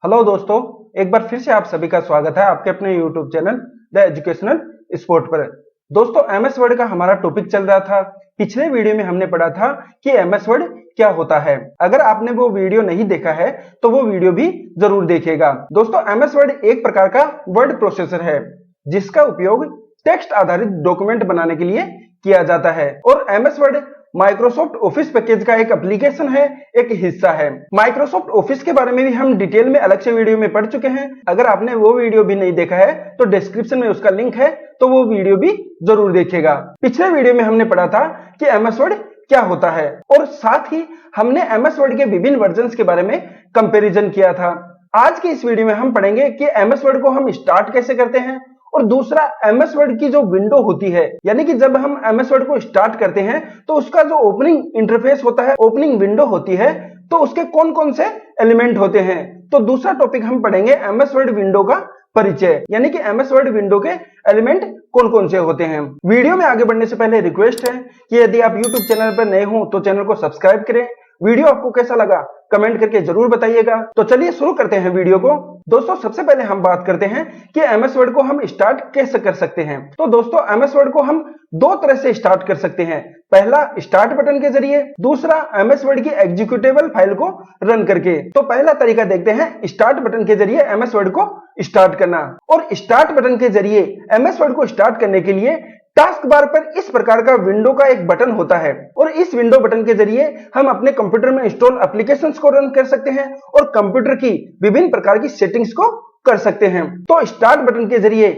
Hello दोस्तों, एक बार फिर से आप सभी का स्वागत है आपके अपने YouTube channel the educational sport पर। दोस्तों, एमएस वर्ड का हमारा टॉपिक चल रहा था। पिछले वीडियो में हमने पढ़ा था कि एमएस वर्ड क्या होता है। अगर आपने वो वीडियो नहीं देखा है तो वो वीडियो भी जरूर देखिएगा। दोस्तों, एमएस वर्ड एक प्रकार का वर्ड प्रोसेसर है जिसका उपयोग टेक्स्ट आधारित डॉक्यूमेंट बनाने के लिए किया जाता है और MS word Microsoft office package का एक एप्लीकेशन है, एक हिस्सा है। माइक्रोसॉफ्ट ऑफिस के बारे में भी हम डिटेल में अलग से वीडियो में पढ़ चुके हैं। अगर आपने वो वीडियो भी नहीं देखा है तो डिस्क्रिप्शन में उसका लिंक है, तो वो वीडियो भी जरूर देखिएगा। पिछले वीडियो में हमने पढ़ा था कि एमएस वर्ड क्या होता है और साथ ही हमने एमएस वर्ड के विभिन्न वर्जन्स के बारे में कंपैरिजन किया था। आज के इस वीडियो में हम पढ़ेंगे कि एमएस वर्ड को हम स्टार्ट कैसे करते हैं और दूसरा एमएस वर्ड की जो विंडो होती है, यानी कि जब हम एमएस वर्ड को स्टार्ट करते हैं तो उसका जो ओपनिंग इंटरफेस होता है, ओपनिंग विंडो होती है, तो उसके कौन कौन से एलिमेंट होते हैं। तो दूसरा टॉपिक हम पढ़ेंगे एमएस वर्ड विंडो का परिचय, यानी कि एमएस वर्ड विंडो के एलिमेंट कौन कौन से होते हैं। वीडियो में आगे बढ़ने से पहले रिक्वेस्ट है कि यदि आप यूट्यूब चैनल पर नए हो तो चैनल को सब्सक्राइब करें। वीडियो आपको कैसा लगा कमेंट करके जरूर बताइएगा। तो चलिए शुरू करते हैं वीडियो को। दोस्तों, सबसे पहले हम बात करते हैं कि एमएस वर्ड को हम स्टार्ट कैसे कर सकते हैं। तो दोस्तों, एमएस वर्ड को हम दो तरह से स्टार्ट कर सकते हैं। पहला स्टार्ट बटन के जरिए, दूसरा एमएस वर्ड की एग्जीक्यूटेबल फाइल को रन करके। तो पहला तरीका देखते हैं, स्टार्ट बटन के जरिए एमएस वर्ड को स्टार्ट करना। और स्टार्ट बटन के जरिए एमएस वर्ड को स्टार्ट करने के लिए टास्क बार पर इस प्रकार का विंडो का एक बटन होता है और इस विंडो बटन के जरिए हम अपने कंप्यूटर में इंस्टॉल एप्लीकेशंस को रन कर सकते हैं और कंप्यूटर की विभिन्न प्रकार की सेटिंग्स को कर सकते हैं। तो स्टार्ट बटन के जरिए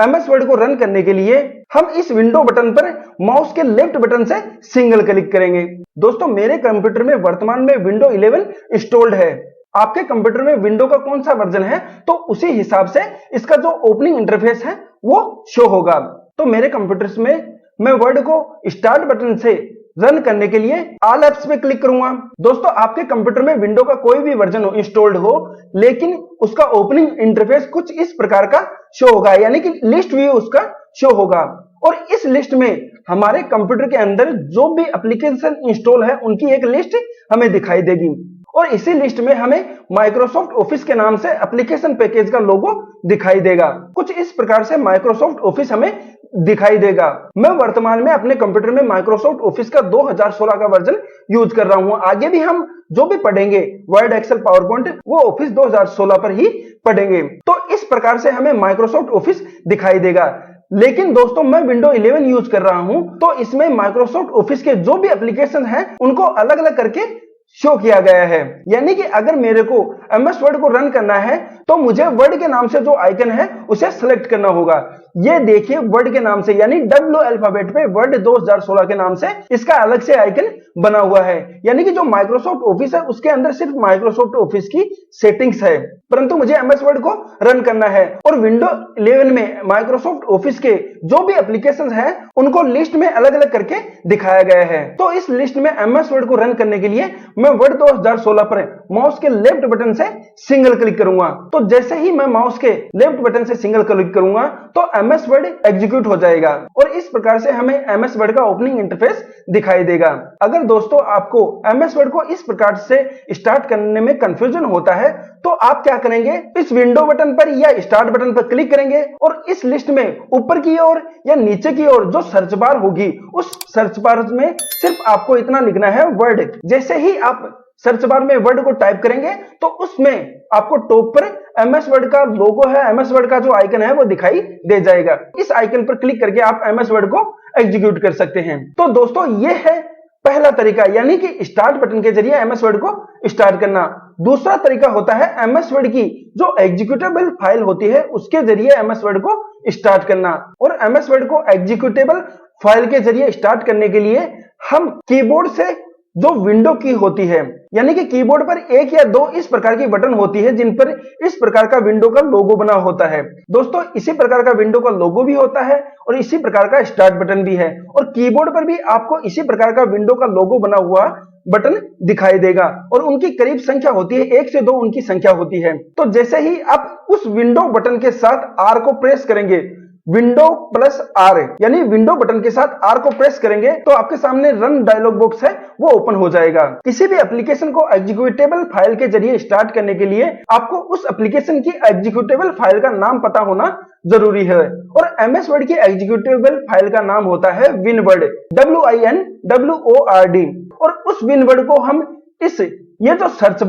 एमएस वर्ड को रन करने के लिए हम इस विंडो बटन पर माउस के लेफ्ट बटन से सिंगल क्लिक करेंगे। दोस्तों, मेरे कंप्यूटर में वर्तमान में विंडो 11 इंस्टॉल्ड है। आपके कंप्यूटर में विंडो का कौन सा वर्जन है तो उसी हिसाब से इसका जो ओपनिंग इंटरफेस है वो शो होगा। तो मेरे कंप्यूटर्स में मैं वर्ड को स्टार्ट बटन से रन करने के लिए ऑल एप्स पे क्लिक करूंगा। दोस्तों, आपके कंप्यूटर में विंडो का कोई भी वर्जन इंस्टॉल्ड हो लेकिन उसका ओपनिंग इंटरफेस कुछ इस प्रकार का शो होगा, यानी कि लिस्ट व्यू उसका शो होगा और इस लिस्ट में हमारे कंप्यूटर के अंदर जो भी एप्लीकेशन इंस्टॉल है उनकी एक लिस्ट हमें दिखाई देगी और इसी लिस्ट में हमें माइक्रोसॉफ्ट ऑफिस के नाम से एप्लीकेशन पैकेज का लोगो दिखाई देगा। कुछ इस प्रकार से माइक्रोसॉफ्ट ऑफिस हमें दिखाई देगा। मैं वर्तमान में अपने कंप्यूटर में माइक्रोसॉफ्ट ऑफिस का 2016 का वर्जन यूज कर रहा हूं। आगे भी हम जो भी पढ़ेंगे वर्ड, एक्सेल, पावर पॉइंट, वो ऑफिस 2016 पर ही पढ़ेंगे। तो इस प्रकार से हमें माइक्रोसॉफ्ट ऑफिस दिखाई देगा। लेकिन दोस्तों, मैं विंडो 11 यूज कर रहा हूं तो इसमें माइक्रोसॉफ्ट ऑफिस के जो भी एप्लीकेशन हैं उनको अलग अलग करके शो किया गया है। यानी कि अगर मेरे को एमएस वर्ड को रन करना है तो मुझे वर्ड के नाम से जो आइकन है उसे सिलेक्ट करना होगा। ये देखिए, वर्ड के नाम से यानी डब्ल्यू अल्फाबेट पे वर्ड 2016 के नाम से इसका अलग से आइकन बना हुआ है। यानी कि जो माइक्रोसॉफ्ट ऑफिस है उसके अंदर सिर्फ माइक्रोसॉफ्ट ऑफिस की सेटिंग्स है, परंतु मुझे एमएस वर्ड को रन करना है और विंडो 11 में माइक्रोसॉफ्ट ऑफिस के जो भी एप्लीकेशन है उनको लिस्ट में अलग अलग करके दिखाया गया है। तो इस लिस्ट में एमएस वर्ड को रन करने के लिए मैं वर्ड 2016 पर माउस के लेफ्ट बटन से सिंगल क्लिक करूंगा। तो जैसे ही मैं माउस के लेफ्ट बटन से सिंगल क्लिक करूंगा तो एमएस वर्ड एग्जीक्यूट हो जाएगा और इस प्रकार से हमें एमएस वर्ड का ओपनिंग इंटरफेस दिखाई देगा। अगर दोस्तों आपको एमएस वर्ड को इस प्रकार से स्टार्ट करने में कंफ्यूजन होता है तो आप क्या करेंगे, इस विंडो बटन पर या स्टार्ट बटन पर क्लिक करेंगे और इस लिस्ट में ऊपर की ओर या नीचे की ओर जो सर्च बार होगी उस सर्च बार में सिर्फ आपको इतना लिखना है वर्ड। जैसे ही आप सर्च बार में वर्ड को टाइप करेंगे तो उसमें आपको टॉप पर एमएस वर्ड का लोगो है, एमएस वर्ड का जो आइकन है वो दिखाई दे जाएगा। इस आइकन पर क्लिक करके आप एमएस वर्ड को एग्जीक्यूट कर सकते हैं। तो दोस्तों, ये है पहला तरीका, यानी कि स्टार्ट बटन के जरिए एमएस वर्ड को स्टार्ट करना। दूसरा तरीका होता है एमएस वर्ड की जो एग्जीक्यूटेबल फाइल होती है उसके जरिए एमएस वर्ड को स्टार्ट करना। और एमएस वर्ड को एग्जीक्यूटेबल फाइल के जरिए स्टार्ट करने के लिए हम कीबोर्ड से जो विंडो की होती है, यानी कि कीबोर्ड पर एक या दो इस प्रकार की बटन होती है जिन पर इस प्रकार का विंडो का लोगो बना होता है। दोस्तों, इसी प्रकार का विंडो का लोगो भी होता है और इसी प्रकार का स्टार्ट बटन भी है और कीबोर्ड पर भी आपको इसी प्रकार का विंडो का लोगो बना हुआ बटन दिखाई देगा और उनकी करीब संख्या होती है, 1 से 2 उनकी संख्या होती है। तो जैसे ही आप उस विंडो बटन के साथ आर को प्रेस करेंगे विंडो प्लस आर यानी विंडो बटन के साथ आर को प्रेस करेंगे तो आपके सामने रन डायलॉग बॉक्स है वो ओपन हो जाएगा। किसी भी एप्लीकेशन को एग्जीक्यूटेबल फाइल के जरिए स्टार्ट करने के लिए आपको उस एप्लीकेशन की एग्जीक्यूटेबल फाइल का नाम पता होना जरूरी है और एमएस वर्ड की एग्जीक्यूटेबल फाइल का नाम होता है विनवर्ड, WINWORD। और उस विनवर्ड को हम ये जो सर्च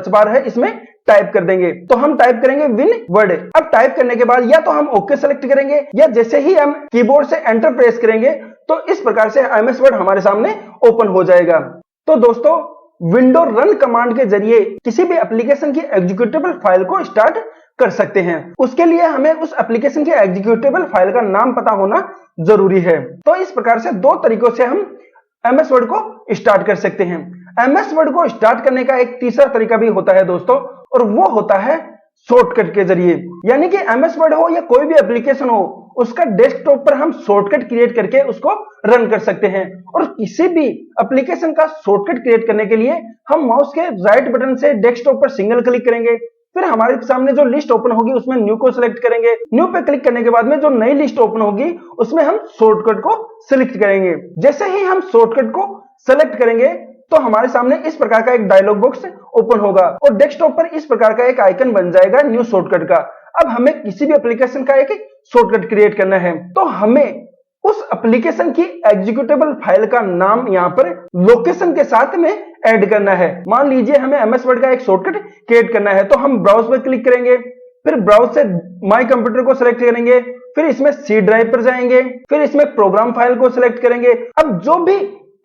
बार है इसमें टाइप कर देंगे। तो हम टाइप करेंगे विनवर्ड। अब टाइप करने के बाद या तो हम ओके सेलेक्ट करेंगे या जैसे ही हम कीबोर्ड से एंटर प्रेस करेंगे तो इस प्रकार से एमएस वर्ड हमारे सामने ओपन हो जाएगा। तो दोस्तों, विंडो रन कमांड के जरिए किसी भी एप्लीकेशन की एग्जीक्यूटेबल फाइल को स्टार्ट कर सकते हैं। उसके लिए हमें उस एप्लीकेशन की एग्जीक्यूटेबल फाइल का नाम पता होना जरूरी है। तो इस प्रकार से दो तरीकों से हम एमएस वर्ड को स्टार्ट कर सकते हैं। एमएस वर्ड को स्टार्ट करने का एक तीसरा तरीका भी होता है दोस्तों, और वो होता है शॉर्टकट के जरिए। यानी कि एमएस वर्ड हो या कोई भी एप्लीकेशन हो, उसका डेस्कटॉप पर हम शॉर्टकट क्रिएट करके उसको रन कर सकते हैं। और किसी भी एप्लीकेशन का शॉर्टकट क्रिएट करने के लिए हम माउस के राइट बटन से डेस्कटॉप पर सिंगल क्लिक करेंगे, फिर हमारे सामने जो लिस्ट ओपन होगी उसमें न्यू को सिलेक्ट करेंगे। न्यू पे क्लिक करने के बाद में जो नई लिस्ट ओपन होगी उसमें हम शॉर्टकट को सिलेक्ट करेंगे। जैसे ही हम शॉर्टकट को सिलेक्ट करेंगे तो हमारे सामने इस प्रकार का एक डायलॉग बॉक्स ओपन होगा और डेस्कटॉप पर इस प्रकार का एक आइकन बन जाएगा न्यू शॉर्टकट का। अब हमें किसी भी एप्लीकेशन का एक शॉर्टकट क्रिएट करना है तो हमें उस एप्लीकेशन की एग्जीक्यूटेबल फाइल का नाम यहाँ पर लोकेशन के साथ में ऐड करना है। मान लीजिए हमें एमएस वर्ड का एक शॉर्टकट क्रिएट करना है तो हम ब्राउज पर क्लिक करेंगे, फिर ब्राउज से माय कंप्यूटर को सिलेक्ट करेंगे, फिर इसमें सी ड्राइव पर जाएंगे, फिर इसमें प्रोग्राम फाइल को सिलेक्ट करेंगे। अब जो भी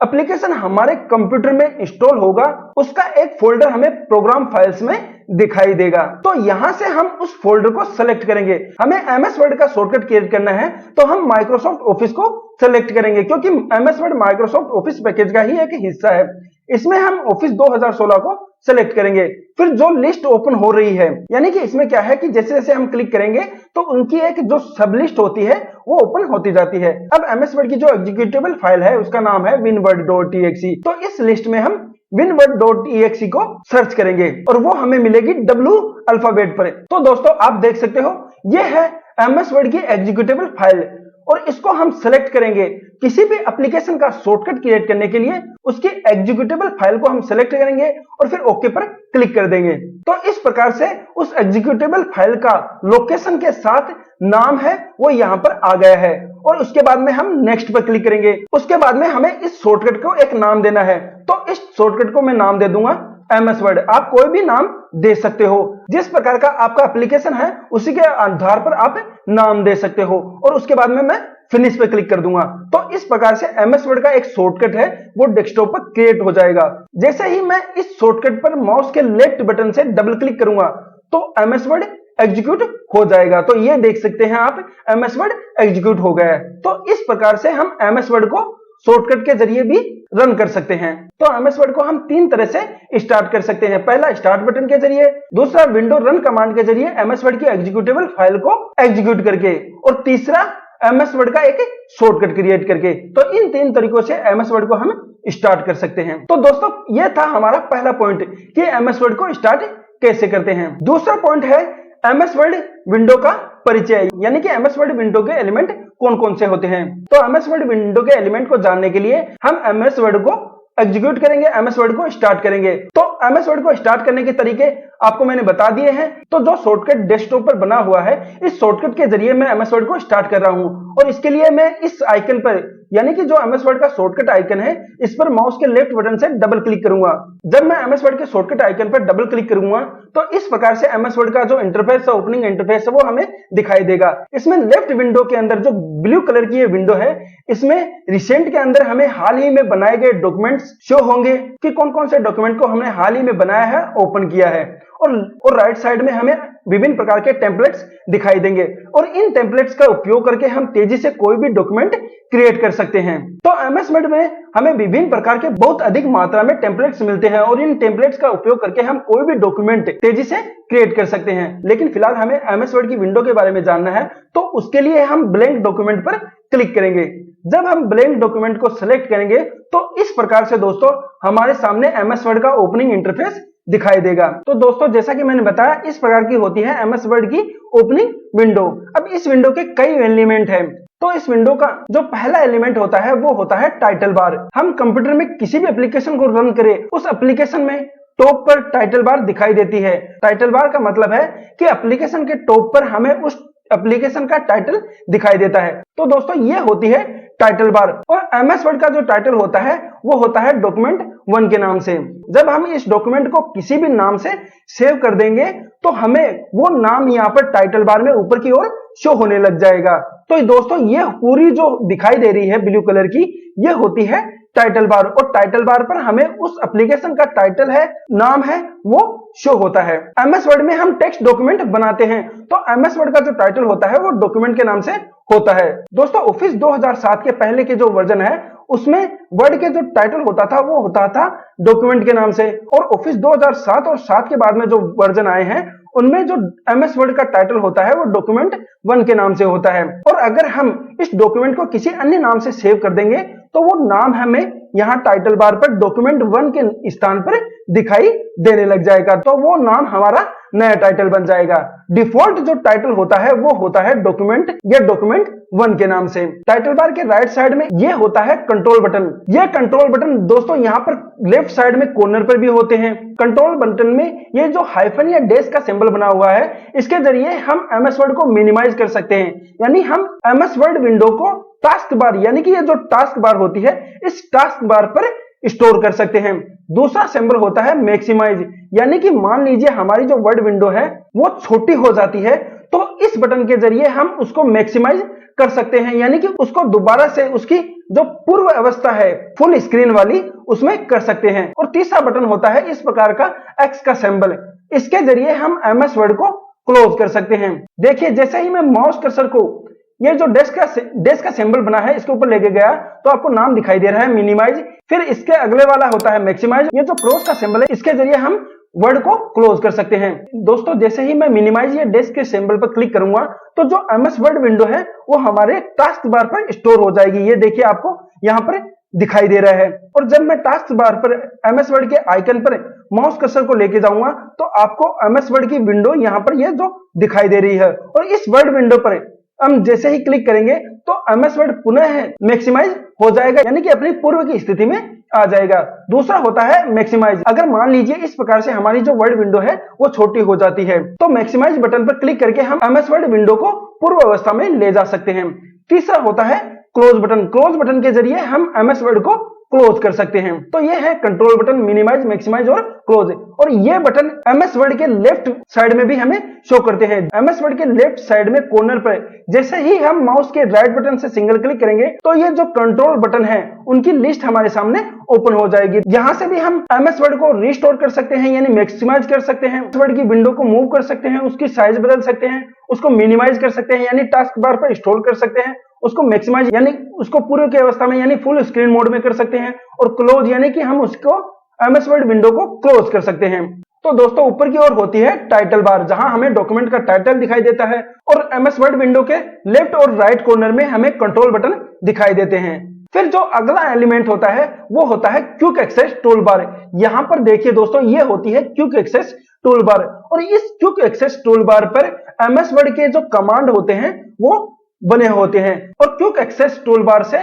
एप्लीकेशन हमारे कंप्यूटर में इंस्टॉल होगा उसका एक फोल्डर हमें प्रोग्राम फाइल्स में दिखाई देगा। तो यहां से हम उस फोल्डर को सेलेक्ट करेंगे। हमें एमएस वर्ड का शॉर्टकट क्रिएट करना है तो हम माइक्रोसॉफ्ट ऑफिस को सेलेक्ट करेंगे, क्योंकि MS word Microsoft office package का ही एक हिस्सा है। इसमें हम ऑफिस 2016 को सेलेक्ट करेंगे। फिर जो लिस्ट ओपन हो रही है, यानी कि इसमें क्या है कि जैसे जैसे हम क्लिक करेंगे तो उनकी एक जो सब लिस्ट होती है वो ओपन होती जाती है। अब एमएस वर्ड की जो एग्जीक्यूटेबल फाइल है उसका नाम है winword.exe। तो इस लिस्ट में हम winword.exe को सर्च करेंगे और वो हमें मिलेगी W अल्फाबेट पर। तो दोस्तों, आप देख सकते हो ये है एमएस वर्ड की एग्जीक्यूटेबल फाइल और इसको हम सेलेक्ट करेंगे। किसी भी एप्लीकेशन का शॉर्टकट क्रिएट करने के लिए उसकी एग्जीक्यूटेबल फाइल को हम सेलेक्ट करेंगे और फिर ओके पर क्लिक कर देंगे। तो इस प्रकार से उस एग्जीक्यूटेबल फाइल का लोकेशन के साथ नाम है वो यहाँ पर आ गया है और उसके बाद में हम नेक्स्ट पर क्लिक करेंगे। उसके बाद में हमें इस शॉर्टकट को एक नाम देना है, तो इस शॉर्टकट को मैं नाम दे दूंगा एमएस वर्ड। आप कोई भी नाम दे सकते हो, जिस प्रकार का आपका एप्लीकेशन है उसी के आधार पर आप नाम दे सकते हो और उसके बाद में मैं फिनिश पे क्लिक कर दूंगा। तो इस प्रकार से एमएस वर्ड का एक शॉर्टकट है वो डेस्कटॉप पर क्रिएट हो जाएगा। जैसे ही मैं इस शॉर्टकट पर माउस के लेफ्ट बटन से डबल क्लिक करूंगा तो एमएस वर्ड एग्जीक्यूट हो जाएगा। तो ये देख सकते हैं आप, एमएस वर्ड एग्जीक्यूट हो गया है। तो इस प्रकार से हम एमएस वर्ड को शॉर्टकट के जरिए भी रन कर सकते हैं। तो एमएस वर्ड को हम तीन तरह से स्टार्ट कर सकते हैं। पहला स्टार्ट बटन के जरिए, दूसरा विंडो रन कमांड के जरिए एमएस वर्ड की एग्जीक्यूटेबल फाइल को एग्जीक्यूट करके, और तीसरा एमएस वर्ड का एक शॉर्टकट क्रिएट करके। तो इन तीन तरीकों से एमएस वर्ड को हम स्टार्ट कर सकते हैं। तो दोस्तों, यह था हमारा पहला पॉइंट कि एमएस वर्ड को स्टार्ट कैसे करते हैं। दूसरा पॉइंट है एमएस वर्ड विंडो का परिचय, यानी कि एमएस वर्ड विंडो के एलिमेंट कौन कौन से होते हैं। तो एमएस वर्ड विंडो के एलिमेंट को जानने के लिए हम एमएस वर्ड को एग्जीक्यूट करेंगे, एमएस वर्ड को स्टार्ट करेंगे। तो एमएस वर्ड को स्टार्ट करने के तरीके आपको मैंने बता दिए हैं। तो जो शॉर्टकट डेस्कटॉप पर बना हुआ है, इस शॉर्टकट के जरिए मैं एमएस वर्ड को स्टार्ट कर रहा हूं और इसके लिए मैं इस आइकन पर, यानी कि जो एमएस वर्ड का शॉर्टकट आइकन है, इस पर माउस के लेफ्ट बटन से डबल क्लिक करूंगा। जब मैं एमएस वर्ड के शॉर्टकट आइकन पर डबल क्लिक करूंगा तो इस प्रकार से एमएस वर्ड का जो इंटरफेस है, ओपनिंग इंटरफेस है, वो हमें दिखाई देगा। इसमें लेफ्ट विंडो के अंदर जो ब्लू कलर की ये विंडो है, इसमें रिसेंट के अंदर हमें हाल ही में बनाए गए डॉक्यूमेंट्स शो होंगे कि कौन कौन से डॉक्यूमेंट को हमने हाल ही में बनाया है, ओपन किया है। और राइट साइड में हमें विभिन्न प्रकार के टेम्पलेट्स दिखाई देंगे और इन टेम्पलेट्स का उपयोग करके हम तेजी से कोई भी डॉक्यूमेंट क्रिएट कर सकते हैं। तो एमएस वर्ड में हमें विभिन्न प्रकार के बहुत अधिक मात्रा में टेम्पलेट्स मिलते हैं और इन टेम्पलेट्स का उपयोग करके हम कोई भी डॉक्यूमेंट तेजी से क्रिएट कर सकते हैं। लेकिन फिलहाल हमें एमएस वर्ड की विंडो के बारे में जानना है, तो उसके लिए हम ब्लैंक डॉक्यूमेंट पर क्लिक करेंगे। जब हम ब्लैंक डॉक्यूमेंट को सिलेक्ट करेंगे तो इस प्रकार से दोस्तों हमारे सामने एमएस वर्ड का ओपनिंग इंटरफेस दिखाई देगा। तो दोस्तों जैसा कि मैंने बताया, इस प्रकार की होती है एमएस वर्ड की ओपनिंग विंडो। अब इस विंडो के कई एलिमेंट हैं। तो इस विंडो का जो पहला एलिमेंट होता है वो होता है टाइटल बार। हम कंप्यूटर में किसी भी एप्लीकेशन को रन करें, उस एप्लीकेशन में टॉप पर टाइटल बार दिखाई देती है। टाइटल बार का मतलब है कि एप्लीकेशन के टॉप पर हमें उस एप्लीकेशन का टाइटल दिखाई देता है। तो दोस्तों ये होती है टाइटल बार। और एमएस वर्ड का जो टाइटल होता है वो होता है डॉक्यूमेंट 1 के नाम से। जब हम इस डॉक्यूमेंट को किसी भी नाम से सेव कर देंगे तो हमें वो नाम यहाँ पर टाइटल बार में ऊपर की ओर शो होने लग जाएगा। तो दोस्तों ये पूरी जो दिखाई दे रही है ब्लू कलर की, ये होती है टाइटल बार। और टाइटल बार पर हमें उस एप्लीकेशन का टाइटल है, नाम है, वो शो होता है। एमएस वर्ड में हम टेक्स्ट डॉक्यूमेंट बनाते हैं, तो एमएस वर्ड का जो टाइटल होता है वो डॉक्यूमेंट के नाम से होता है। दोस्तों ऑफिस 2007 के पहले के जो वर्जन है उसमें वर्ड के जो टाइटल होता था वो होता था डॉक्यूमेंट के नाम से। और ऑफिस 2007 और 7 के बाद में जो वर्जन आए हैं उनमें जो एमएस वर्ड का टाइटल होता है वो डॉक्यूमेंट 1 के नाम से होता है। और अगर हम इस डॉक्यूमेंट को किसी अन्य नाम से सेव कर देंगे तो वो नाम हमें यहाँ टाइटल बार पर डॉक्यूमेंट 1 के स्थान पर दिखाई देने लग जाएगा। तो वो नाम हमारा नया टाइटल बन जाएगा। डिफॉल्ट जो टाइटल होता है वो होता है डॉक्यूमेंट या डॉक्यूमेंट 1 के नाम से। टाइटल बार के राइट साइड में ये होता है कंट्रोल बटन। ये कंट्रोल बटन दोस्तों यहाँ पर लेफ्ट साइड में कॉर्नर पर भी होते हैं। कंट्रोल बटन में ये जो हाइफन या डैश का सिंबल बना हुआ है, इसके जरिए हम एमएस वर्ड को मिनिमाइज कर सकते हैं। यानी हम एमएस वर्ड विंडो को टास्क बार, यानी कि ये जो टास्क बार होती है इस टास्क बार पर स्टोर कर सकते हैं। दूसरा सिंबल होता है मैक्सिमाइज, यानी कि मान लीजिए हमारी जो वर्ड विंडो है वो छोटी हो जाती है तो इस बटन के जरिए हम उसको मैक्सिमाइज कर सकते हैं, यानी कि उसको दोबारा से उसकी जो पूर्व अवस्था है फुल स्क्रीन वाली उसमें कर सकते हैं। और तीसरा बटन होता है इस प्रकार का एक्स का सिंबल। इसके जरिए हम एमएस वर्ड को क्लोज कर सकते हैं। देखिए जैसे ही मैं माउस कर्सर को ये जो डेस्क का सिंबल बना है इसके ऊपर लेके गया तो आपको नाम दिखाई दे रहा है मिनिमाइज। फिर इसके अगले वाला होता है मैक्सिमाइज। ये जो क्रॉस का सिंबल है इसके जरिए हम वर्ड को क्लोज कर सकते हैं। दोस्तों जैसे ही मैं मिनिमाइज या डेस्क के सिंबल पर क्लिक करूंगा तो जो एमएस वर्ड विंडो है वो हमारे टास्क बार पर स्टोर हो जाएगी। ये देखिए आपको यहाँ पर दिखाई दे रहा है। और जब मैं टास्क बार पर एमएस वर्ड के आइकन पर माउस कर्सर को लेके जाऊंगा तो आपको एमएस वर्ड की विंडो यहाँ पर ये जो दिखाई दे रही है। और इस वर्ड विंडो पर हम जैसे ही क्लिक करेंगे तो एमएस वर्ड पुनः मैक्सिमाइज हो जाएगा, यानी कि अपनी पूर्व की स्थिति में आ जाएगा। दूसरा होता है मैक्सिमाइज। अगर मान लीजिए इस प्रकार से हमारी जो वर्ड विंडो है वो छोटी हो जाती है तो मैक्सिमाइज बटन पर क्लिक करके हम एमएस वर्ड विंडो को पूर्व अवस्था में ले जा सकते हैं। तीसरा होता है क्लोज बटन। क्लोज बटन के जरिए हम एमएस वर्ड को क्लोज कर सकते हैं। तो ये है कंट्रोल बटन, मिनिमाइज, मैक्सिमाइज और क्लोज। और ये बटन एमएस वर्ड के लेफ्ट साइड में भी हमें शो करते हैं। एमएस वर्ड के लेफ्ट साइड में कॉर्नर पर जैसे ही हम माउस के राइट बटन से सिंगल क्लिक करेंगे तो ये जो कंट्रोल बटन है उनकी लिस्ट हमारे सामने ओपन हो जाएगी। यहाँ से भी हम एमएस वर्ड को रिस्टोर कर सकते हैं, यानी मैक्सिमाइज कर सकते हैं। वर्ड की विंडो को मूव कर सकते हैं, उसकी साइज बदल सकते हैं, उसको मिनिमाइज कर सकते हैं यानी टास्क बार पर स्टोर कर सकते हैं, उसको मैक्सिमाइज यानी उसको पूरे की अवस्था में यानी फुल स्क्रीन मोड में कर सकते हैं, और क्लोज यानी कि हम उसको एमएस वर्ड विंडो को क्लोज कर सकते हैं। तो दोस्तों ऊपर की ओर होती है टाइटल बार, जहां हमें डॉक्यूमेंट का टाइटल दिखाई देता है, और एमएस वर्ड विंडो के लेफ्ट और राइट कॉर्नर में हमें कंट्रोल बटन दिखाई देते हैं। फिर जो अगला एलिमेंट होता है वो होता है क्विक एक्सेस टूल बार। यहां पर देखिए दोस्तों ये होती है क्विक एक्सेस टूल बार, और इस क्विक एक्सेस टूल बार पर एमएस वर्ड के जो कमांड होते हैं वो बने होते हैं, और क्विक एक्सेस टूल बार से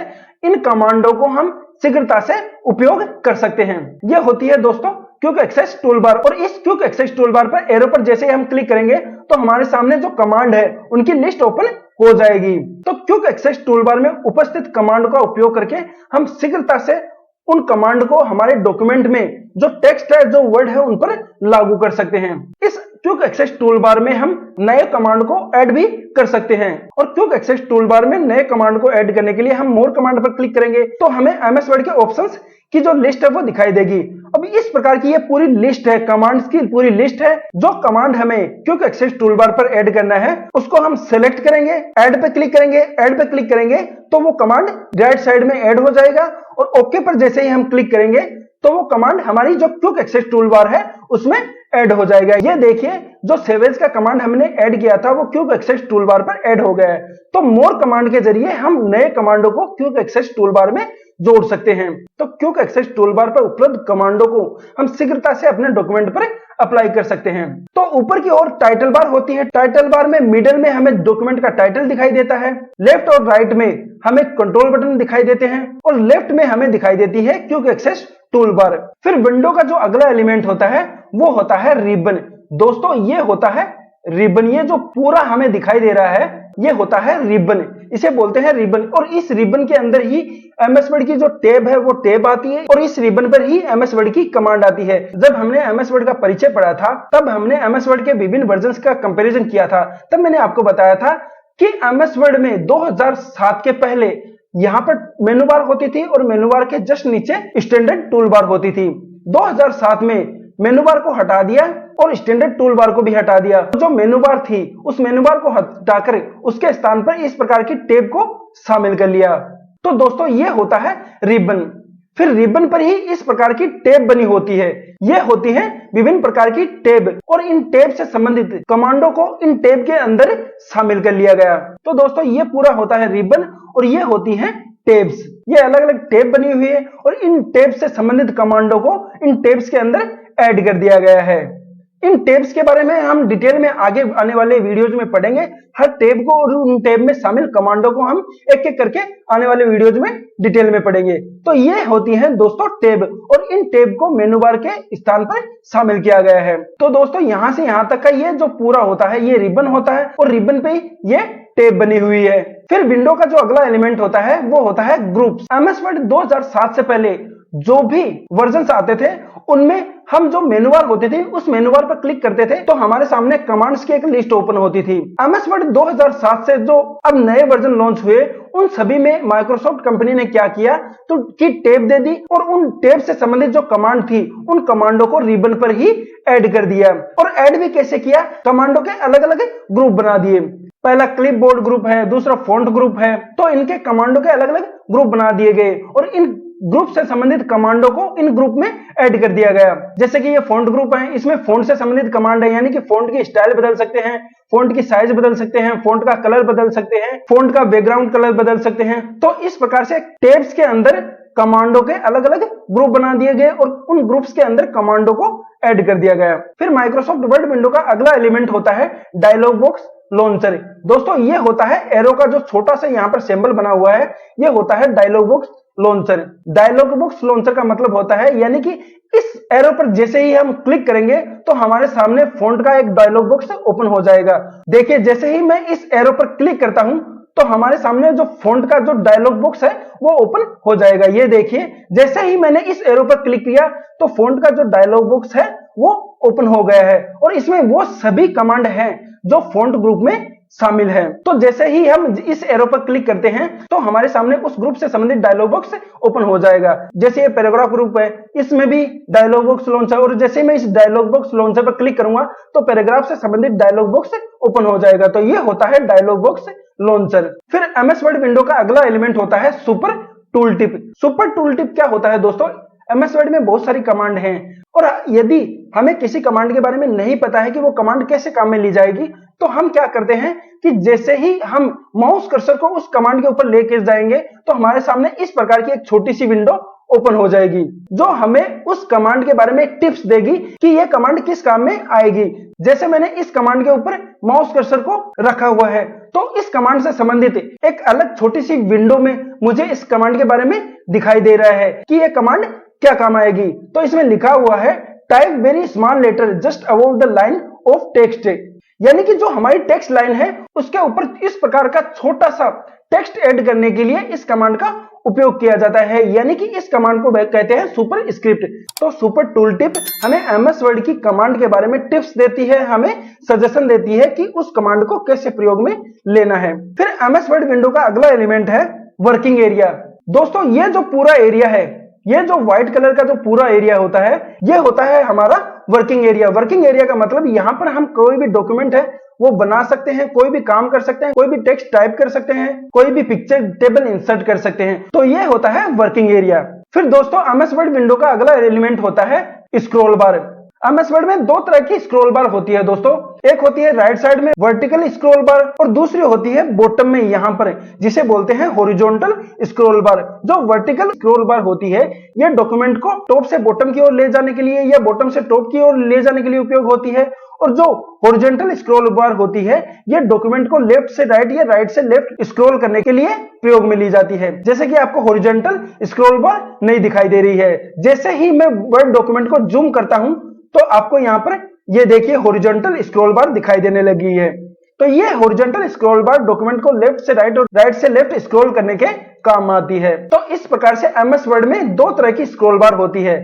इन कमांडों को हम शीघ्रता से उपयोग कर सकते हैं। यह होती है दोस्तों क्विक एक्सेस टूल बार, और इस क्विक एक्सेस टूल बार पर एरो पर जैसे ही हम क्लिक करेंगे तो हमारे सामने जो कमांड है उनकी लिस्ट ओपन हो जाएगी। तो क्विक एक्सेस टूल बार में उपस्थित कमांड का उपयोग करके हम शीघ्रता से उन कमांड को हमारे डॉक्यूमेंट में जो टेक्स्ट है, जो वर्ड है, उन पर लागू कर सकते हैं। इस क्विक एक्सेस टूल बार में हम नए कमांड को ऐड भी कर सकते हैं, और क्विक एक्सेस टूल बार में नए कमांड को ऐड करने के लिए हम मोर कमांड पर क्लिक करेंगे तो हमें एमएस वर्ड के ऑप्शंस की जो लिस्ट है वो दिखाई देगी। अब इस प्रकार की ये पूरी लिस्ट है, कमांड्स की पूरी लिस्ट है। जो कमांड हमें क्विक एक्सेस टूल बार पर ऐड करना है उसको हम सेलेक्ट करेंगे, ऐड पे क्लिक करेंगे, ऐड पे क्लिक करेंगे तो वो कमांड राइट साइड में ऐड हो जाएगा, और ओके पर जैसे ही हम क्लिक करेंगे तो वो कमांड हमारी जो क्विक एक्सेस टूल बार है उसमें ऐड हो जाएगा। ये देखिए जो सेवेज का कमांड हमने ऐड किया था वो क्विक एक्सेस टूल बार पर ऐड हो गया है। तो मोर कमांड के जरिए हम नए कमांडों को क्विक एक्सेस टूल बार में जोड़ सकते हैं। तो क्विक एक्सेस टूल बार पर उपलब्ध कमांडों को हम शीघ्रता से अपने डॉक्यूमेंट पर अप्लाई कर सकते हैं। तो ऊपर की ओर टाइटल बार होती है। टाइटल बार में मिडिल में हमें डॉक्यूमेंट का टाइटल दिखाई देता है, लेफ्ट और राइट में हमें कंट्रोल बटन दिखाई देते हैं और लेफ्ट में हमें दिखाई देती है क्विक एक्सेस टूल बार। फिर विंडो का जो अगला एलिमेंट होता है वो होता है रिबन। दोस्तों ये होता है रिबन, ये जो पूरा हमें दिखाई दे रहा है ये होता है रिबन, इसे बोलते हैं रिबन। और इस रिबन के अंदर ही एमएस वर्ड की जो टैब है वो टैब आती है और इस रिबन पर ही एमएस वर्ड की कमांड आती है। जब हमने एमएस वर्ड का परिचय पढ़ा था तब हमने एमएस वर्ड के विभिन्न वर्जन्स का कंपैरिजन किया था। तब मैंने आपको बताया था कि एमएस वर्ड में 2007 के पहले यहाँ पर मेनू बार होती थी और मेनू बार के जस्ट नीचे स्टैंडर्ड टूल बार होती थी। 2007 में मेनू बार को हटा दिया और स्टैंडर्ड टूल बार को भी हटा दिया। जो मेनू बार थी उस मेनू बार को हटाकर उसके स्थान पर इस प्रकार की टैब को शामिल कर लिया। तो दोस्तों ये होता है रिबन। फिर रिबन पर ही इस प्रकार की टैब बनी होती है। ये होती है विभिन्न प्रकार की टैब और इन टैब से संबंधित कमांडों को इन टैब के अंदर शामिल कर लिया गया। तो दोस्तों ये पूरा होता है रिबन और ये होती है टैब्स। ये अलग अलग टैब बनी हुई है और इन टैब से संबंधित कमांडों को इन टैब्स के अंदर ऐड कर दिया गया है। इन टैब्स के बारे में हम डिटेल में आगे आने वाले वीडियोज में पढ़ेंगे। हर टैब को और उन टैब में शामिल कमांडों को हम एक एक करके आने वाले वीडियोज में डिटेल में पढ़ेंगे। तो ये होती हैं दोस्तों टैब और इन टैब को मेनू बार के स्थान पर शामिल किया गया है। तो दोस्तों यहां से यहां तक का ये जो पूरा होता है ये रिबन होता है और रिबन पे ये टैब बनी हुई है। फिर विंडो का जो अगला एलिमेंट होता है वो होता है ग्रुप्स। एमएस वर्ड 2007 से पहले जो भी वर्जन्स आते थे उनमें हम जो मेनू बार होती थी उस मेनू बार पर क्लिक करते थे तो हमारे सामने कमांड्स की एक लिस्ट ओपन होती थी। एमएस वर्ड 2007 से जो अब नए वर्जन लॉन्च हुए उन सभी में माइक्रोसॉफ्ट कंपनी ने क्या किया तो की टैब दे दी और उन टैब से संबंधित जो कमांड थी उन कमांडों को रिबन पर ही ऐड कर दिया। और ऐड भी कैसे किया, कमांडों के अलग अलग ग्रुप बना दिए। पहला क्लिपबोर्ड ग्रुप है, दूसरा फॉन्ट ग्रुप है, तो इनके कमांडों के अलग अलग ग्रुप बना दिए गए और इन ग्रुप से संबंधित कमांडों को इन ग्रुप में ऐड कर दिया गया। जैसे कि ये फॉन्ट ग्रुप है, इसमें फॉन्ट से संबंधित कमांड है, यानी कि फॉन्ट की स्टाइल बदल सकते हैं, फॉन्ट की साइज बदल सकते हैं, फॉन्ट का कलर बदल सकते हैं, फॉन्ट का बैकग्राउंड कलर बदल सकते हैं। तो इस प्रकार से टैब्स के अंदर कमांडों के अलग अलग ग्रुप बना दिए गए और उन ग्रुप्स के अंदर कमांडों को ऐड कर दिया गया। फिर माइक्रोसॉफ्ट वर्ड विंडो का अगला एलिमेंट होता है डायलॉग बॉक्स लॉन्चर। दोस्तों ये होता है एरो का जो छोटा सा यहाँ पर सिंबल बना हुआ है, ये होता है dialog box launcher. Dialog box launcher का मतलब होता है यानी कि इस एरो पर जैसे ही हम क्लिक करेंगे तो हमारे सामने फॉन्ट का एक डायलॉग बॉक्स ओपन हो जाएगा। देखिए जैसे ही मैं इस एरो पर क्लिक करता हूं तो हमारे सामने जो फॉन्ट का जो डायलॉग बॉक्स है वो ओपन हो जाएगा। ये देखिए जैसे ही मैंने इस एरो पर क्लिक किया तो फॉन्ट का जो डायलॉग बॉक्स है वो ओपन हो गया है और इसमें वो सभी कमांड हैं जो फॉन्ट ग्रुप में शामिल है। तो जैसे ही हम इस एरो पर क्लिक करते हैं तो हमारे सामने उस ग्रुप से संबंधित डायलॉग बॉक्स ओपन हो जाएगा। जैसे ये पैराग्राफ ग्रुप है, इसमें भी डायलॉग बॉक्स लॉन्चर, और जैसे मैं इस डायलॉग बॉक्स लॉन्चर पर क्लिक करूंगा तो पैराग्राफ से संबंधित डायलॉग बॉक्स ओपन हो जाएगा। तो ये होता है डायलॉग बॉक्स लॉन्चर। फिर एमएस वर्ड विंडो का अगला एलिमेंट होता है super tool tip. Super tool tip क्या होता है दोस्तों, एमएस वर्ड में बहुत सारी कमांड हैं और यदि हमें किसी कमांड के बारे में नहीं पता है कि वो कमांड कैसे काम में ली जाएगी तो हम क्या करते हैं कि जैसे ही हम माउस कर्सर को उस कमांड के ऊपर लेके जाएंगे तो हमारे सामने इस प्रकार की एक छोटी सी विंडो ओपन हो जाएगी जो हमें उस कमांड के बारे में टिप्स देगी कि ये कमांड किस काम में आएगी। जैसे मैंने इस कमांड के ऊपर माउस कर्सर को रखा हुआ है तो इस कमांड से संबंधित एक अलग छोटी सी विंडो में मुझे इस कमांड के बारे में दिखाई दे रहा है कि ये कमांड क्या काम आएगी। तो इसमें लिखा हुआ है type very small letter just above the line of text, यानी कि जो हमारी टेक्स्ट लाइन है उसके ऊपर इस प्रकार का छोटा सा टेक्स्ट ऐड करने के लिए इस कमांड का उपयोग किया जाता है, यानी कि इस कमांड को कहते हैं सुपर स्क्रिप्ट। तो सुपर टूल टिप हमें एमएस वर्ड की कमांड के बारे में टिप्स देती है, हमें सजेशन देती है कि उस कमांड को कैसे प्रयोग में लेना है। फिर एमएस वर्ड विंडो का अगला एलिमेंट है वर्किंग एरिया। दोस्तों ये जो पूरा एरिया है, ये जो व्हाइट कलर का जो पूरा एरिया होता है ये होता है हमारा वर्किंग एरिया। वर्किंग एरिया का मतलब यहाँ पर हम कोई भी डॉक्यूमेंट है वो बना सकते हैं, कोई भी काम कर सकते हैं, कोई भी टेक्स्ट टाइप कर सकते हैं, कोई भी पिक्चर टेबल इंसर्ट कर सकते हैं। तो ये होता है वर्किंग एरिया। फिर दोस्तों एमएस वर्ड विंडो का अगला एलिमेंट होता है स्क्रॉल बार। एमएस वर्ड में दो तरह की स्क्रॉल बार होती है दोस्तों, एक होती है राइट साइड में वर्टिकल स्क्रॉल बार और दूसरी होती है बॉटम में यहाँ पर, जिसे बोलते हैं हॉरिजॉन्टल स्क्रॉल बार। जो वर्टिकल स्क्रॉल बार होती है ये डॉक्यूमेंट को टॉप से बॉटम की ओर ले जाने के लिए या बॉटम से टॉप की ओर ले जाने के लिए उपयोग होती है, और जो हॉरिजॉन्टल स्क्रॉल बार होती है ये डॉक्यूमेंट को लेफ्ट से राइट या राइट से लेफ्ट स्क्रॉल करने के लिए प्रयोग में ली जाती है। जैसे कि आपको हॉरिजॉन्टल स्क्रॉल बार नहीं दिखाई दे रही है, जैसे ही मैं वर्ड डॉक्यूमेंट को जूम करता हूं तो आपको यहाँ पर ये देखिए हॉरिजॉन्टल स्क्रॉल बार दिखाई देने लगी है। तो ये हॉरिजॉन्टल स्क्रॉल बार डॉक्यूमेंट को लेफ्ट से राइट और राइट से लेफ्ट स्क्रॉल करने के काम आती है। तो इस प्रकार से एमएस वर्ड में दो तरह की स्क्रॉल बार होती है,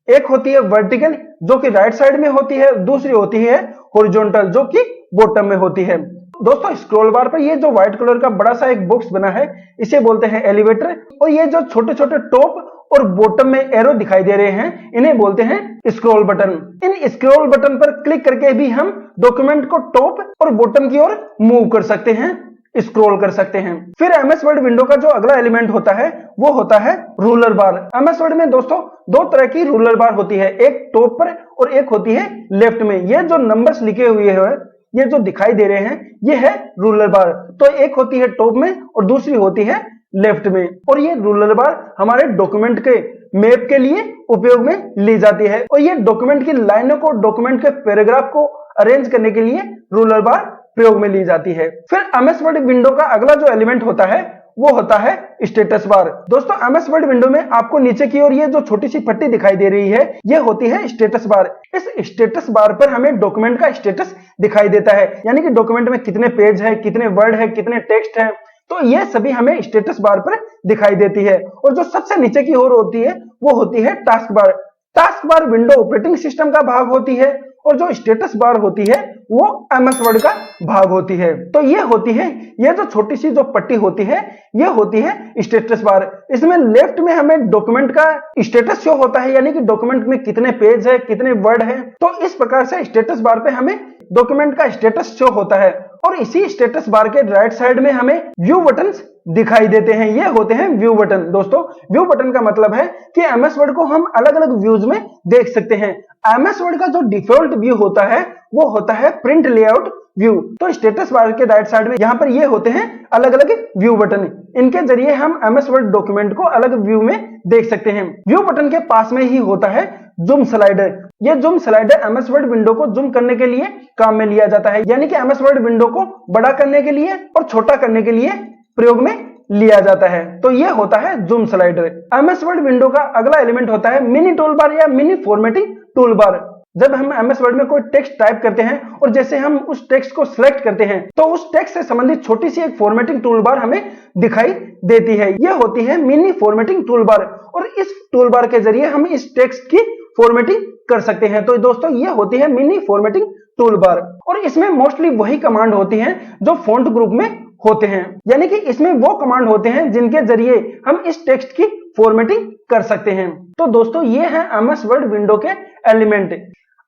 एक होती है वर्टिकल जो कि राइट साइड में होती है, दूसरी होती है हॉरिजॉन्टल जो कि बॉटम में होती है। दोस्तों स्क्रॉल बार पर ये जो व्हाइट कलर का बड़ा सा एक बॉक्स बना है इसे बोलते हैं एलिवेटर, और ये जो छोटे छोटे टॉप और बॉटम में एरो दिखाई दे रहे हैं इन्हें बोलते हैं स्क्रॉल बटन। इन स्क्रॉल बटन पर क्लिक करके भी हम डॉक्यूमेंट को टॉप और बॉटम की ओर मूव कर सकते हैं, स्क्रॉल कर सकते हैं। फिर एमएस वर्ड विंडो का जो अगला एलिमेंट होता है वो होता है रूलर बार। एमएस वर्ड में दोस्तों दो तरह की रूलर बार होती है, एक टॉप पर और एक होती है लेफ्ट में। ये जो नंबर्स लिखे हुए हैं ये जो दिखाई दे रहे हैं ये है रूलर बार। तो एक होती है टॉप में और दूसरी होती है लेफ्ट में, और ये रूलर बार हमारे डॉक्यूमेंट के मैप के लिए उपयोग में ली जाती है, और ये डॉक्यूमेंट की लाइनों को, डॉक्यूमेंट के पैराग्राफ को अरेंज करने के लिए रूलर बार प्रयोग में ली जाती है। फिर एमएस वर्ड विंडो का अगला जो एलिमेंट होता है वो होता है स्टेटस बार। दोस्तों एमएस वर्ड विंडो में आपको नीचे की ओर ये जो छोटी सी पट्टी दिखाई दे रही है ये होती है स्टेटस बार। इस स्टेटस बार पर हमें डॉक्यूमेंट का स्टेटस दिखाई देता है, यानी कि डॉक्यूमेंट में कितने पेज है, कितने वर्ड है, कितने टेक्स्ट है, तो ये सभी हमें स्टेटस बार पर दिखाई देती है। और जो सबसे नीचे की ओर होती है वो होती है task bar. Task bar window operating system का भाग होती है और जो स्टेटस बार होती है वो एमएस वर्ड का भाग होती है। तो ये होती है, ये जो छोटी सी जो पट्टी होती है ये होती है स्टेटस बार। इसमें लेफ्ट में हमें डॉक्यूमेंट का स्टेटस शो होता है, यानी कि डॉक्यूमेंट में कितने पेज है, कितने वर्ड है। तो इस प्रकार से स्टेटस बार पे हमें डॉक्यूमेंट का स्टेटस शो होता है, और इसी स्टेटस बार के राइट साइड में हमें व्यू बटन्स दिखाई देते हैं, ये होते हैं व्यू बटन। दोस्तों व्यू बटन का मतलब है कि एमएस वर्ड को हम अलग अलग व्यूज में देख सकते हैं। एमएस वर्ड का जो डिफॉल्ट व्यू होता है वो होता है प्रिंट लेआउट व्यू। तो स्टेटस बार के राइट साइड में यहाँ पर ये होते हैं अलग अलग व्यू बटन, इनके जरिए हम एमएस वर्ड डॉक्यूमेंट को अलग व्यू में देख सकते हैं। व्यू बटन के पास में ही होता है जूम स्लाइडर। ये zoom slider MS word window को जूम करने के लिए काम में लिया जाता है, यानी कि एमएस वर्ड विंडो को बड़ा करने के लिए और छोटा करने के लिए प्रयोग में लिया जाता है। तो ये होता है zoom slider. MS word window का अगला एलिमेंट होता है मिनी टूल बार या मिनी फॉर्मेटिंग टूल बार। जब हम एमएस वर्ड में कोई टेक्स्ट टाइप करते हैं और जैसे हम उस टेक्स्ट को सिलेक्ट करते हैं तो उस टेक्स्ट से संबंधित छोटी सी एक फॉर्मेटिंग टूल बार हमें दिखाई देती है, ये होती है मिनी फॉर्मेटिंग टूल बार। और इस टूल बार के जरिए हम इस टेक्स्ट की फॉर्मेटिंग कर सकते हैं। तो दोस्तों ये होती है मिनी फॉर्मेटिंग टूल बार, और इसमें मोस्टली वही कमांड होती हैं जो फॉन्ट ग्रुप में होते हैं, यानी कि इसमें वो कमांड होते हैं जिनके जरिए हम इस टेक्स्ट की फॉर्मेटिंग कर सकते हैं। तो दोस्तों ये है एमएस वर्ड विंडो के एलिमेंट।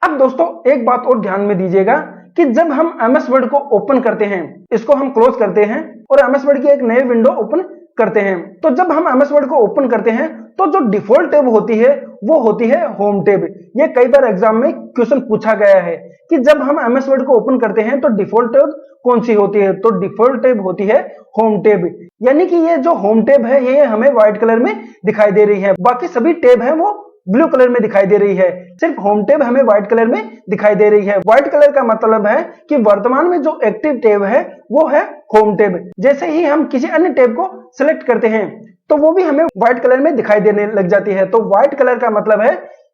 अब दोस्तों एक बात और ध्यान में दीजिएगा कि जब हम एमएस वर्ड को ओपन करते हैं, इसको हम क्लोज करते हैं और एमएस वर्ड की एक नई विंडो ओपन करते हैं, तो जब हम एमएस वर्ड को ओपन करते हैं तो जो डिफॉल्ट टैब होती है वो होती है होम टैब। ये कई बार एग्जाम में क्वेश्चन पूछा गया है कि जब हम एमएस वर्ड को ओपन करते हैं तो डिफॉल्ट टैब कौन सी होती है, तो डिफॉल्ट टैब होती है होम टैब। यानी कि ये जो होम टैब है ये हमें व्हाइट कलर में दिखाई दे रही है, बाकी सभी टैब है वो ब्लू कलर में दिखाई दे रही है, सिर्फ होम टैब हमें व्हाइट कलर में दिखाई दे रही है। व्हाइट कलर का मतलब है कि वर्तमान में जो एक्टिव टैब है वो है होम टैब। जैसे ही हम किसी अन्य टैब को सिलेक्ट करते हैं तो वो भी हमें व्हाइट कलर में दिखाई देने लग जाती है। तो व्हाइट कलर का मतलब है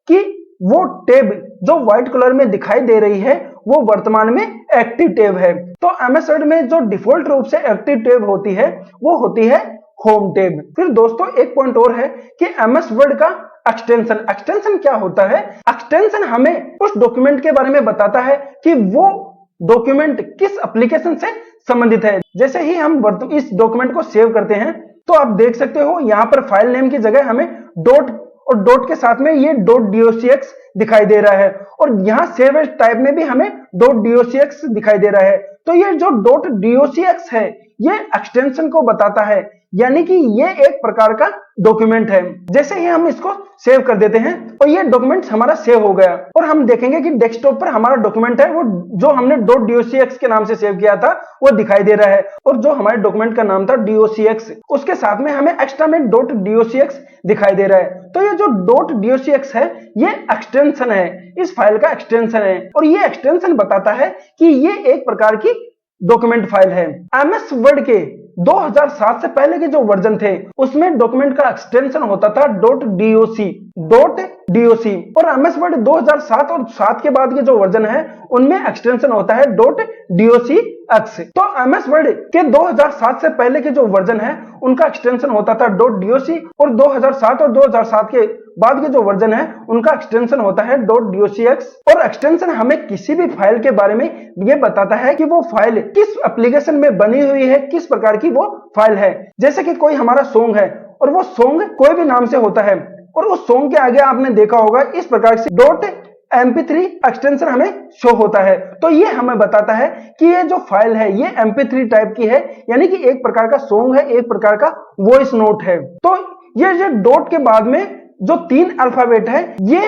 कि वो टैब जो व्हाइट कलर में दिखाई दे रही है वो वर्तमान में एक्टिव टैब है। तो एमएस वर्ड में जो डिफॉल्ट रूप से एक्टिव टैब होती है वो होती है होम टैब। फिर दोस्तों एक पॉइंट और है कि एमएस वर्ड का एक्सटेंशन क्या होता है। एक्सटेंशन हमें उस डॉक्यूमेंट के बारे में बताता है कि वो डॉक्यूमेंट किस एप्लीकेशन से संबंधित है। जैसे ही हम इस डॉक्यूमेंट को सेव करते हैं तो आप देख सकते हो यहाँ पर फाइल नेम की जगह हमें डॉट और डॉट के साथ में ये .docx दिखाई दे रहा है, और यहाँ सेव एज टाइप में भी हमें .docx दिखाई दे रहा है। तो ये जो .docx है ये एक्सटेंशन को बताता है, यानी कि ये एक प्रकार का डॉक्यूमेंट है। जैसे ही हम इसको सेव कर देते हैं और ये डॉक्यूमेंट हमारा सेव हो गया और हम देखेंगे कि डेस्कटॉप पर हमारा डॉक्यूमेंट है वो जो हमने .docx के नाम से सेव किया था वो दिखाई दे रहा है, और जो हमारे डॉक्यूमेंट का नाम था docx उसके साथ में हमें एक्स्ट्रा में .docx दिखाई दे रहा है। तो ये जो .docx है ये एक्सटेंशन है, इस फाइल का एक्सटेंशन है, और ये एक्सटेंशन बताता है कि ये एक प्रकार की डॉक्यूमेंट फाइल है। एमएस वर्ड के 2007 से पहले के जो वर्जन थे उसमें डॉक्यूमेंट का एक्सटेंशन होता था .doc और एमएस वर्ड 2007 और 7 के बाद के जो वर्जन है उनमें एक्सटेंशन होता है .docx। तो एमएस वर्ड के 2007 से पहले के जो वर्जन है उनका एक्सटेंशन होता था .doc और 2007 और 2007 के बाद के जो वर्जन है उनका एक्सटेंशन होता है .docx। और एक्सटेंशन हमें किसी भी फाइल के बारे में ये बताता है कि वो फाइल किस एप्लीकेशन में बनी हुई है, किस प्रकार की वो फाइल है। जैसे कि कोई हमारा सॉन्ग है और वो सॉन्ग कोई भी नाम से होता है और उस सॉन्ग के आगे आपने देखा होगा इस प्रकार से .mp3 एक्सटेंशन हमें शो होता है। तो ये हमें बताता है कि ये जो फाइल है ये mp3 टाइप की है, यानी कि एक प्रकार का सॉन्ग है, एक प्रकार का वॉइस नोट है। तो ये जो डॉट के बाद में जो 3 अल्फाबेट है ये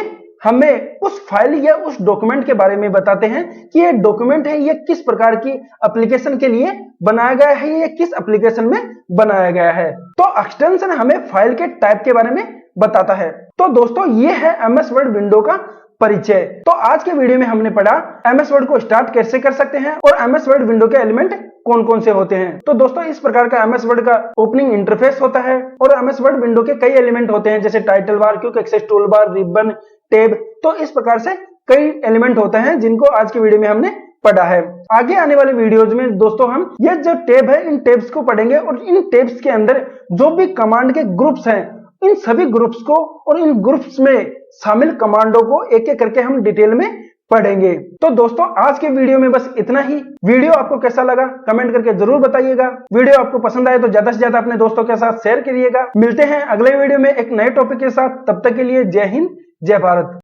हमें उस फाइल या उस डॉक्यूमेंट के बारे में बताते हैं कि ये डॉक्यूमेंट है ये किस प्रकार की एप्लीकेशन के लिए बनाया गया है, ये किस एप्लीकेशन में बनाया गया है। तो एक्सटेंशन हमें फाइल के टाइप के बारे में बताता है। तो दोस्तों ये है एमएस वर्ड विंडो का परिचय। तो आज के वीडियो में हमने पढ़ा एमएस वर्ड को स्टार्ट कैसे कर सकते हैं और एमएस वर्ड विंडो के एलिमेंट कौन कौन से होते हैं। तो दोस्तों इस प्रकार का एमएस वर्ड का ओपनिंग इंटरफेस होता है और एमएस वर्ड विंडो के कई एलिमेंट होते हैं जैसे title bar, quick access tool bar, ribbon, tab. तो इस प्रकार से कई एलिमेंट होते हैं जिनको आज की वीडियो में हमने पढ़ा है। आगे आने वाले वीडियोज में दोस्तों हम ये जो टैब है इन टैब्स को पढ़ेंगे और इन टैब्स के अंदर जो भी कमांड के ग्रुप्स हैं इन सभी ग्रुप्स को और इन ग्रुप्स में शामिल कमांडों को एक एक करके हम डिटेल में पढ़ेंगे। तो दोस्तों आज के वीडियो में बस इतना ही। वीडियो आपको कैसा लगा कमेंट करके जरूर बताइएगा। वीडियो आपको पसंद आए तो ज्यादा से ज्यादा अपने दोस्तों के साथ शेयर करिएगा। मिलते हैं अगले वीडियो में एक नए टॉपिक के साथ, तब तक के लिए जय हिंद जय भारत।